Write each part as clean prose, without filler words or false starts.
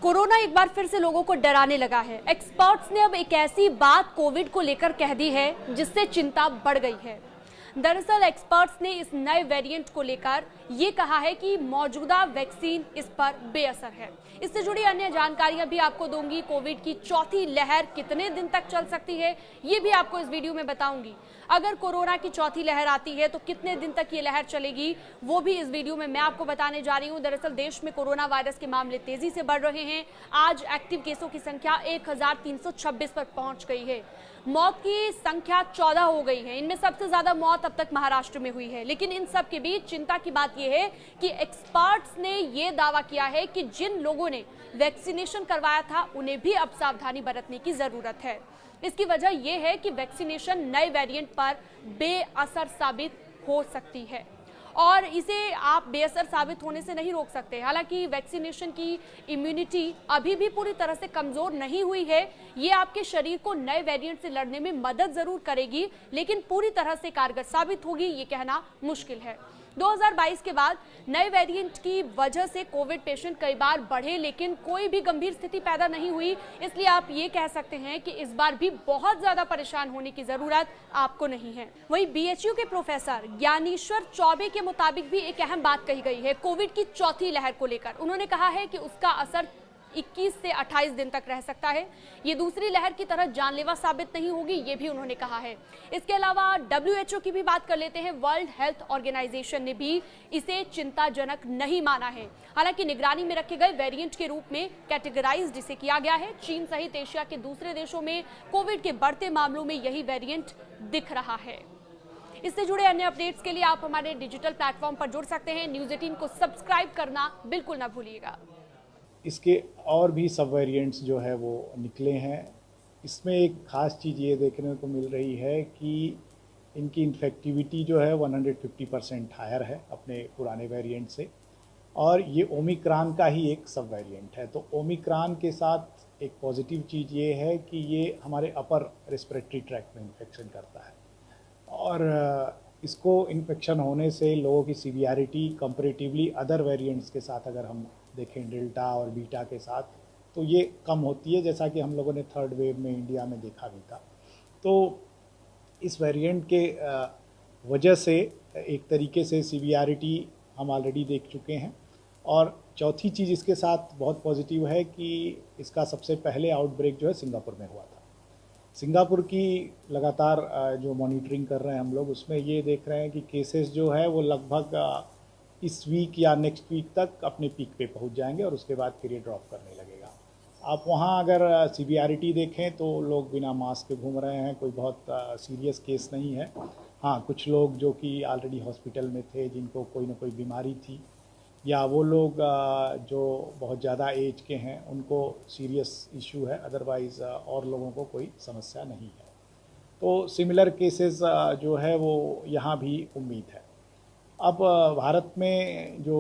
Corona एक बार फिर से लोगों को डराने लगा है। एक्सपर्ट्स ने अब एक ऐसी बात कोविड को लेकर कह दी है जिससे चिंता बढ़ गई है। दरअसल एक्सपर्ट्स ने इस नए वेरिएंट को लेकर ये कहा है कि मौजूदा वैक्सीन इस पर बेअसर है। इससे जुड़ी अन्य जानकारियां भी आपको दूंगी। कोविड की चौथी लहर कितने दिन तक चल सकती है ये भी आपको इस वीडियो में बताऊंगी। अगर कोरोना की चौथी लहर आती है तो कितने दिन तक ये लहर चलेगी वो भी इस वीडियो में मैं आपको बताने जा रही हूं। दरअसल देश में कोरोना वायरस के मामले तेजी से बढ़ रहे हैं। आज एक्टिव केसों की संख्या 1326 पर पहुंच गई है। मौत की संख्या 14 हो गई है। इनमें सबसे ज्यादा मौत अब तक महाराष्ट्र में हुई है। लेकिन इन सब के बीच चिंता की बात यह है कि एक्सपर्ट्स ने यह दावा किया है कि जिन लोगों ने वैक्सीनेशन करवाया था उन्हें भी अब सावधानी बरतने की जरूरत है। इसकी वजह यह है कि वैक्सीनेशन नए वेरिएंट पर बेअसर साबित हो सकती है और इसे आप बेअसर साबित होने से नहीं रोक सकते। हालांकि वैक्सीनेशन की इम्यूनिटी अभी भी पूरी तरह से कमजोर नहीं हुई है। ये आपके शरीर को नए वेरिएंट से लड़ने में मदद जरूर करेगी, लेकिन पूरी तरह से कारगर साबित होगी ये कहना मुश्किल है। 2022 के बाद नए वेरिएंट की वजह से कोविड पेशेंट कई बार बढ़े, लेकिन कोई भी गंभीर स्थिति पैदा नहीं हुई। इसलिए आप ये कह सकते हैं कि इस बार भी बहुत ज्यादा परेशान होने की जरूरत आपको नहीं है। वहीं बीएचयू के प्रोफेसर ज्ञानेश्वर चौबे के मुताबिक भी एक अहम बात कही गई है कोविड की चौथी लहर को लेकर। उन्होंने कहा है कि उसका असर 21 से 28 दिन तक रह सकता है। ये दूसरी लहर की तरह जानलेवा साबित नहीं होगी, ये भी उन्होंने कहा है। इसके अलावा WHO की भी बात कर लेते हैं। वर्ल्ड हेल्थ ऑर्गेनाइजेशन ने भी इसे चिंताजनक नहीं माना है। हालांकि निगरानी में रखे गए वेरिएंट के रूप में कैटेगराइज्ड इसे किया गया है। चीन सहित एशिया के दूसरे देशों में कोविड के बढ़ते मामलों में यही वेरिएंट दिख रहा है। इससे जुड़े अन्य अपडेट्स के लिए आप हमारे डिजिटल प्लेटफॉर्म पर जुड़ सकते हैं। न्यूज़ 18 को सब्सक्राइब करना बिल्कुल ना भूलिएगा। इसके और भी सब वेरिएंट्स जो है वो निकले हैं। इसमें एक ख़ास चीज़ ये देखने को मिल रही है कि इनकी इन्फेक्टिविटी जो है 150% हायर है अपने पुराने वेरिएंट से, और ये ओमिक्रॉन का ही एक सब वेरिएंट है। तो ओमिक्रॉन के साथ एक पॉजिटिव चीज़ ये है कि ये हमारे अपर रेस्पिरेटरी ट्रैक्ट में इन्फेक्शन करता है, और इसको इन्फेक्शन होने से लोगों की सीवियरिटी कंपैरेटिवली अदर वेरिएंट्स के साथ अगर हम देखें, डेल्टा और बीटा के साथ, तो ये कम होती है, जैसा कि हम लोगों ने थर्ड वेव में इंडिया में देखा भी था। तो इस वेरिएंट के वजह से एक तरीके से सीवियरिटी हम ऑलरेडी देख चुके हैं। और चौथी चीज़ इसके साथ बहुत पॉजिटिव है कि इसका सबसे पहले आउटब्रेक जो है सिंगापुर में हुआ था। सिंगापुर की लगातार जो मॉनिटरिंग कर रहे हैं हम लोग, उसमें ये देख रहे हैं कि केसेस जो है वो लगभग इस वीक या नेक्स्ट वीक तक अपने पीक पे पहुंच जाएंगे और उसके बाद फिर ये ड्रॉप करने लगेगा। आप वहाँ अगर सीवियरिटी देखें तो लोग बिना मास्क के घूम रहे हैं, कोई बहुत सीरियस केस नहीं है। हाँ, कुछ लोग जो कि ऑलरेडी हॉस्पिटल में थे, जिनको कोई ना कोई बीमारी थी, या वो लोग जो बहुत ज़्यादा एज के हैं, उनको सीरियस इशू है। अदरवाइज़ और लोगों को कोई समस्या नहीं है। तो सिमिलर केसेस जो है वो यहाँ भी उम्मीद है। अब भारत में जो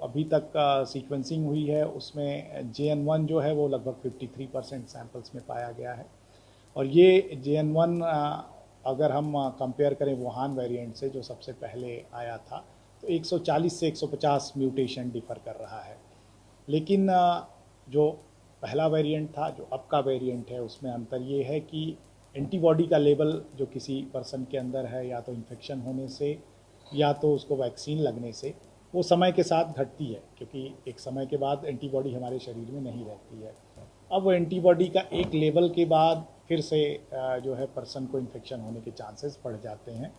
अभी तक सीक्वेंसिंग हुई है उसमें JN1 जो है वो लगभग 53% सैंपल्स में पाया गया है। और ये JN1 अगर हम कंपेयर करें वुहान वेरिएंट से जो सबसे पहले आया था, तो 140 से 150 म्यूटेशन डिफ़र कर रहा है। लेकिन जो पहला वेरिएंट था, जो अब का वेरिएंट है, उसमें अंतर ये है कि एंटीबॉडी का लेवल जो किसी पर्सन के अंदर है, या तो इन्फेक्शन होने से या तो उसको वैक्सीन लगने से, वो समय के साथ घटती है, क्योंकि एक समय के बाद एंटीबॉडी हमारे शरीर में नहीं रहती है। अब एंटीबॉडी का एक लेवल के बाद फिर से जो है पर्सन को इन्फेक्शन होने के चांसेस बढ़ जाते हैं।